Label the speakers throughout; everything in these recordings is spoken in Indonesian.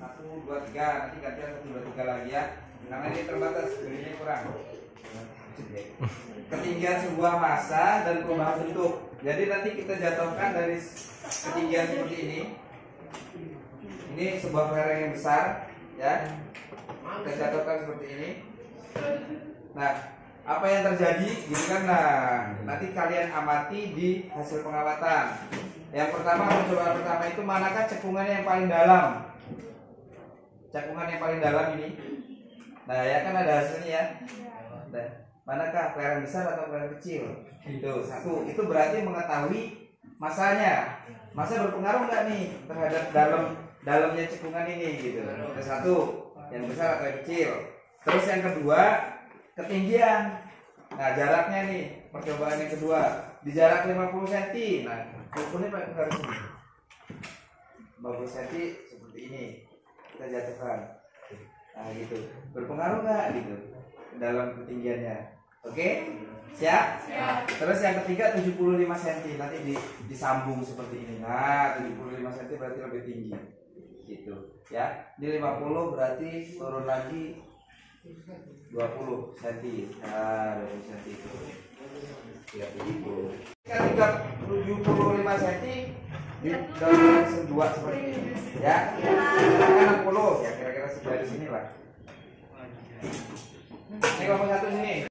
Speaker 1: 1, 2, 3, nanti gantian 1, 2, 3 lagi ya. Karena ini terbatas, belinya kurang. Ketinggian sebuah massa dan perubahan bentuk. Jadi nanti kita jatuhkan dari ketinggian seperti ini. Ini sebuah kelereng yang besar, ya. Kita jatuhkan seperti ini. Nah, apa yang terjadi? Gitu kan? Nah, nanti kalian amati di hasil pengamatan. Yang pertama, percobaan pertama itu manakah cekungannya yang paling dalam? Cekungan yang paling dalam ini. Nah, ya kan ada hasilnya ya. Nah, manakah kelereng besar atau kelereng kecil? Itu satu. Itu berarti mengetahui masanya. Masa berpengaruh nggak nih terhadap dalamnya cekungan ini gitu. Itu satu. Yang besar atau yang kecil. Terus yang kedua, ketinggian. Nah, jaraknya nih, percobaan yang kedua. Di jarak 50 cm. Nah, ukurnya pakai garis ini. 50 cm seperti ini. Kita jatuhkan. Nah, gitu. Berpengaruh nggak gitu dalam ketinggiannya? Oke? Siap? Siap. Terus yang ketiga 75 cm. Nanti disambung seperti ini. Nah, 75 cm berarti lebih tinggi. Gitu. Ya. Di 50 berarti turun lagi 20 cm. Nah, 20 cm itu. 30. Ketika 75 cm di dalam 2 seperti ini. Ya. Kan 60 ya, kira-kira dari sini lah. Ini kelompok 1 sini.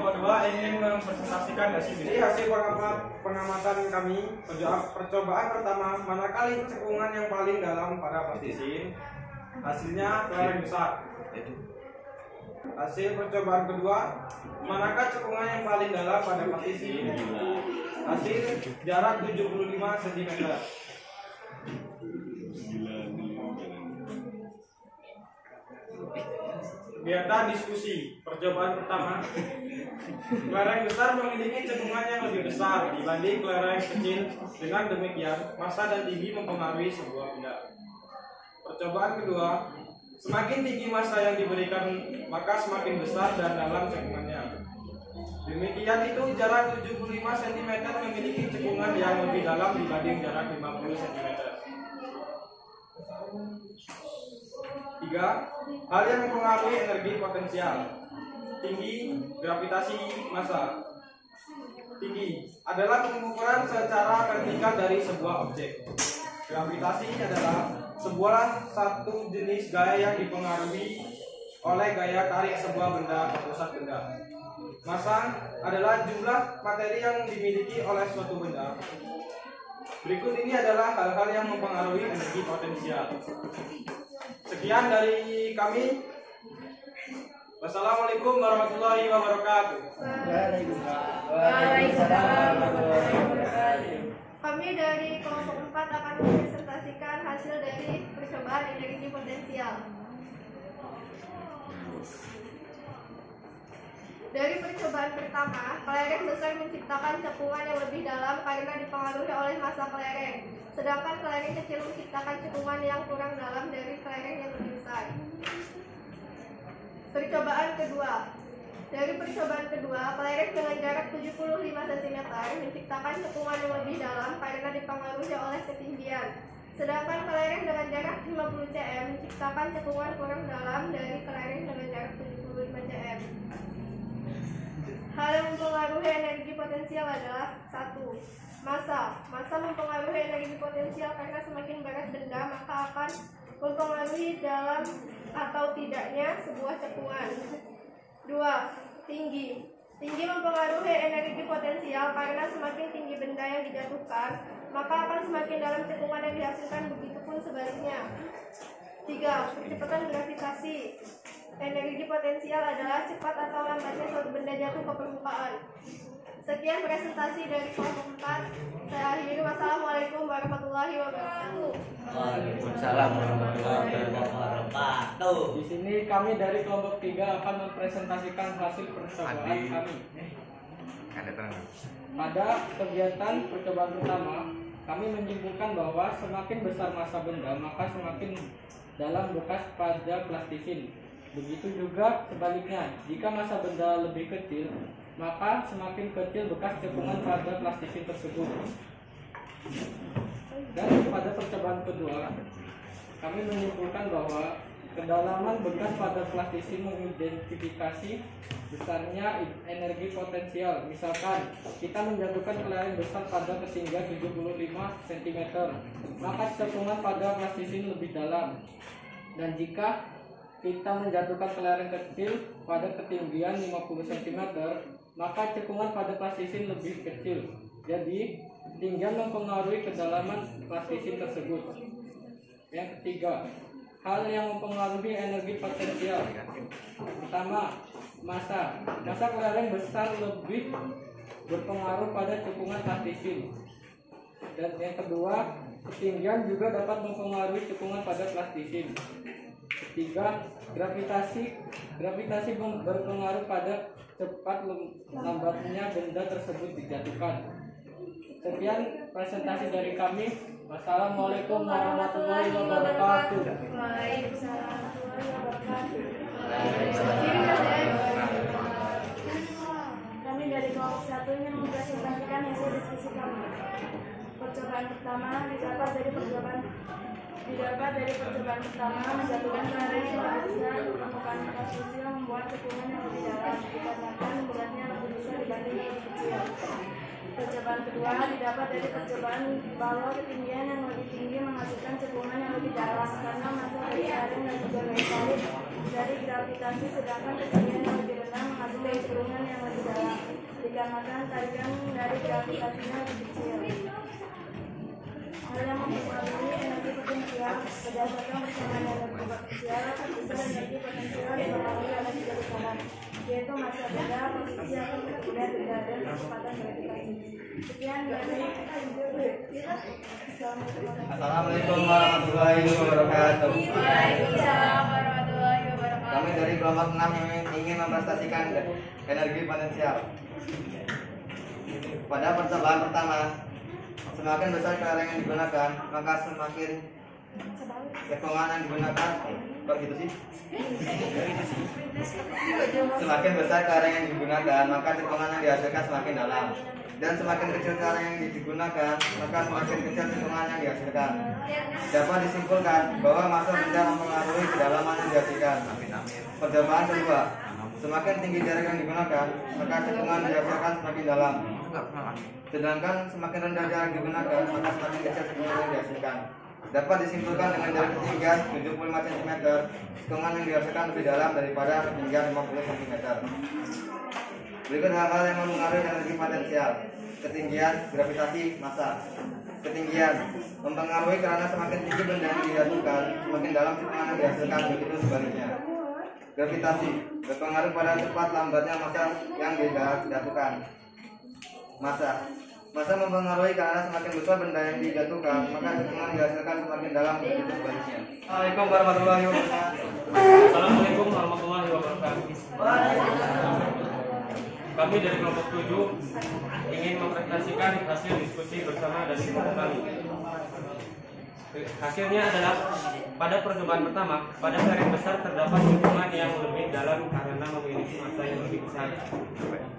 Speaker 2: kedua ingin mempresentasikan hasil. Jadi hasil pengamatan kami percobaan pertama manakala cekungan yang paling dalam pada plastisin, hasilnya kelereng besar. Hasil percobaan kedua manakah cekungan yang paling dalam pada plastisin, hasil jarak 75 cm. Kegiatan diskusi. Percobaan pertama, kelereng besar memiliki cekungan yang lebih besar dibanding kelereng kecil. Dengan demikian, massa dan tinggi mempengaruhi sebuah benda. Percobaan kedua, semakin tinggi massa yang diberikan, maka semakin besar dan dalam cekungannya. Demikian itu jarak 75 cm memiliki cekungan yang lebih dalam dibanding jarak 50 cm. 3. Hal yang mempengaruhi energi potensial. Tinggi, gravitasi, massa. Tinggi adalah pengukuran secara vertikal dari sebuah objek. Gravitasi adalah satu jenis gaya yang dipengaruhi oleh gaya tarik sebuah benda ke pusat benda. Massa adalah jumlah materi yang dimiliki oleh suatu benda. Berikut ini adalah hal-hal yang mempengaruhi energi potensial. Sekian dari kami. Wassalamualaikum warahmatullahi wabarakatuh.
Speaker 3: Waalaikumsalam warahmatullahi wabarakatuh. Kami dari kelompok 4 akan mempresentasikan hasil dari percobaan energi potensial. Dari percobaan pertama, kelereng besar menciptakan cekungan yang lebih dalam karena dipengaruhi oleh massa kelereng. Sedangkan kelereng kecil menciptakan cekungan yang kurang dalam dari kelereng yang lebih besar. Percobaan kedua. Dari percobaan kedua, kelereng dengan jarak 75 cm menciptakan cekungan yang lebih dalam karena dipengaruhi oleh ketinggian. Sedangkan kelereng dengan jarak 50 cm menciptakan cekungan kurang dalam dari kelereng dengan jarak 75 cm. Hal yang mempengaruhi energi potensial adalah 1. Massa. Massa mempengaruhi energi potensial karena semakin berat benda maka akan mempengaruhi dalam atau tidaknya sebuah cekungan. 2. Tinggi. Tinggi mempengaruhi energi potensial karena semakin tinggi benda yang dijatuhkan maka akan semakin dalam cekungan yang dihasilkan, begitupun sebaliknya. 3. Percepatan gravitasi. Energi potensial adalah cepat atau lambatnya suatu benda jatuh ke permukaan. Sekian presentasi dari kelompok 4. Saya akhiri. Wassalamualaikum warahmatullahi wabarakatuh.
Speaker 4: Waalaikumsalam warahmatullahi wabarakatuh.
Speaker 5: Di sini kami dari kelompok 3 akan mempresentasikan hasil percobaan kami. Pada kegiatan percobaan pertama, kami menyimpulkan bahwa semakin besar massa benda, maka semakin dalam bekas pada plastisin. Begitu juga sebaliknya, jika massa benda lebih kecil, maka semakin kecil bekas cekungan pada plastisin tersebut. Dan pada percobaan kedua, kami menyimpulkan bahwa kedalaman bekas pada plastisin mengidentifikasi besarnya energi potensial. Misalkan kita menjatuhkan kelereng besar pada ketinggian 75 cm, maka cekungan pada plastisin lebih dalam. Dan jika kita menjatuhkan kelereng kecil pada ketinggian 50 cm, maka cekungan pada plastisin lebih kecil. Jadi, ketinggian mempengaruhi kedalaman plastisin tersebut. Yang ketiga, hal yang mempengaruhi energi potensial. Pertama, massa. Massa kelereng besar lebih berpengaruh pada cekungan plastisin. Dan yang kedua, ketinggian juga dapat mempengaruhi cekungan pada plastisin. Ketiga, gravitasi berpengaruh pada cepat lambatnya benda tersebut dijatuhkan. Sekian presentasi dari kami. Wassalamualaikum warahmatullahi wabarakatuh.
Speaker 3: Waalaikumsalam warahmatullahi wabarakatuh.
Speaker 6: Kami dari kelompok 1 ingin mempresentasikan hasil diskusi kami. Percobaan pertama didapat dari percobaan pertama menjatuhkan kelereng yang lebih besar menggunakan plastisin yang membuat cekungan yang lebih dalam dikarenakan beratnya lebih besar dibanding yang lebih kecil. Percobaan kedua didapat dari percobaan bahwa ketinggian yang lebih tinggi menghasilkan cekungan yang lebih dalam karena massa dari kelereng dan juga gaya tarik dari gravitasi, sedangkan ketinggian yang lebih rendah memasuki cekungan yang lebih dalam dikarenakan tarikan dari gravitasinya lebih kecil. Hal yang mempengaruhi energi potensial berdasarkan persamaan energi potensial, besar energi potensial dipengaruhi oleh 3 besaran, yaitu massa benda, posisi atau ketinggian benda, dan kecepatan gravitasi. Sekian dari
Speaker 1: Assalamualaikum warahmatullahi wabarakatuh.
Speaker 3: Waalaikumsalam warahmatullahi wabarakatuh.
Speaker 1: Kami dari kelompok 6 yang ingin mempresentasikan energi potensial. Pada percobaan pertama, semakin besar kelereng yang digunakan, maka semakin cekungan yang digunakan. Kok gitu sih? Semakin besar kelereng yang digunakan, maka cekungan yang dihasilkan semakin dalam. Dan semakin kecil kelereng yang digunakan, maka semakin kecil cekungan yang dihasilkan. Dapat disimpulkan bahwa massa benda mempengaruhi kedalaman yang dihasilkan. Percobaan kedua, semakin tinggi jarak yang digunakan, maka cekungan yang dihasilkan semakin dalam. Sedangkan semakin rendah jarak digunakan, maka semakin kecil cekungan yang dihasilkan. Dapat disimpulkan dengan jarak ketinggian 75 cm, cekungan yang dihasilkan lebih dalam daripada ketinggian 50 cm. Berikut hal-hal yang mempengaruhi energi potensial. Ketinggian, gravitasi, massa. Ketinggian mempengaruhi karena semakin tinggi benda yang dijatuhkan, semakin dalam cekungan yang dihasilkan, begitu sebaliknya. Gravitasi berpengaruh pada cepat lambatnya massa yang dijatuhkan. Massa mempengaruhi karena semakin besar benda yang dijatuhkan, maka cekungan yang dihasilkan semakin dalam, begitu sebaliknya. Assalamualaikum warahmatullahi wabarakatuh.
Speaker 2: Assalamualaikum warahmatullahi wabarakatuh. Kami dari kelompok 7 ingin mempresentasikan hasil diskusi bersama dari kelompok kami. Hasilnya adalah pada percobaan pertama, pada kelereng besar terdapat cekungan yang lebih dalam karena memiliki massa yang lebih besar.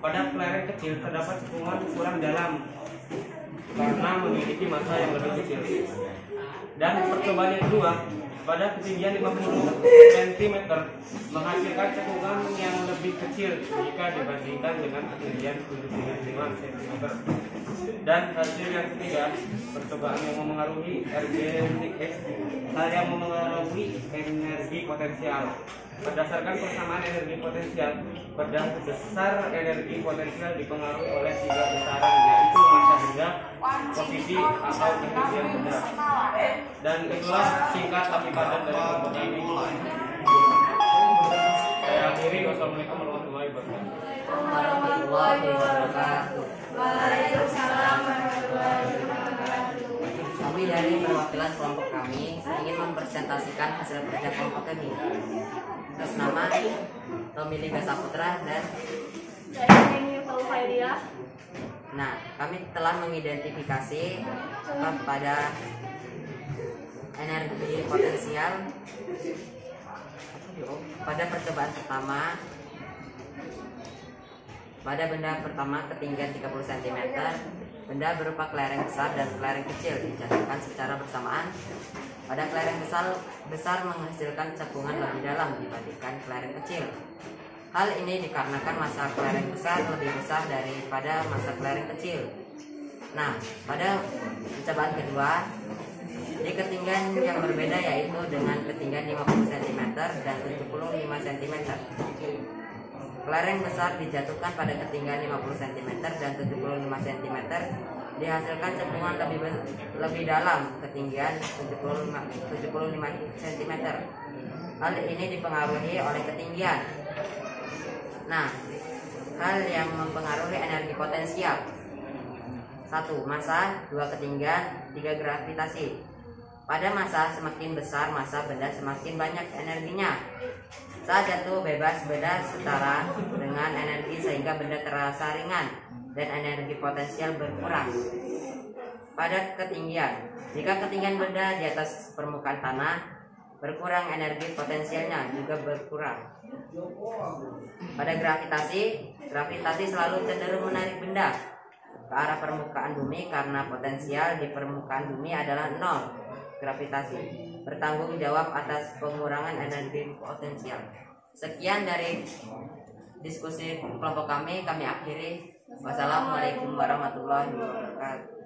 Speaker 2: Pada kelereng kecil terdapat cekungan kurang dalam karena memiliki massa yang lebih kecil. Dan percobaan yang kedua, pada ketinggian 50 cm menghasilkan cekungan yang lebih kecil jika dibandingkan dengan ketinggian 75 cm. Dan hasil yang ketiga, percobaan yang memengaruhi energi potensial. Berdasarkan persamaan energi potensial, pada besar energi potensial dipengaruhi oleh 3 besaran, yaitu massa benda, posisi atau ketinggian benda. Dan itulah singkat tapi padat dari kelompok ini. Saya akhiri. Wassalamualaikum warahmatullahi wabarakatuh.
Speaker 4: Warahmatullahi wabarakatuh.
Speaker 3: Waalaikumsalam warahmatullahi wabarakatuh.
Speaker 4: Kami dari perwakilan kelompok kami ingin mempresentasikan hasil kerja kelompok kami. Atas nama Tommy Liga Saputra dan
Speaker 3: Saya ingin Fauzia.
Speaker 4: Nah, kami telah mengidentifikasi pada energi potensial pada percobaan pertama. Pada benda pertama ketinggian 30 cm, benda berupa kelereng besar dan kelereng kecil dijatuhkan secara bersamaan. Pada kelereng besar menghasilkan cekungan lebih dalam dibandingkan kelereng kecil. Hal ini dikarenakan massa kelereng besar lebih besar daripada massa kelereng kecil. Nah, pada percobaan kedua, di ketinggian yang berbeda, yaitu dengan ketinggian 50 cm dan 75 cm. Kelereng besar dijatuhkan pada ketinggian 50 cm dan 75 cm, dihasilkan cekungan lebih dalam ketinggian 75 cm. Hal ini dipengaruhi oleh ketinggian. Nah, hal yang mempengaruhi energi potensial: 1. Massa, 2. Ketinggian, 3. Gravitasi. Pada massa semakin besar massa benda semakin banyak energinya. Saat jatuh bebas benda setara dengan energi sehingga benda terasa ringan dan energi potensial berkurang. Pada ketinggian, jika ketinggian benda di atas permukaan tanah berkurang, energi potensialnya juga berkurang. Pada gravitasi selalu cenderung menarik benda ke arah permukaan bumi karena potensial di permukaan bumi adalah 0. Gravitasi bertanggung jawab atas pengurangan energi potensial. Sekian dari diskusi kelompok kami akhiri. Wassalamualaikum warahmatullahi wabarakatuh.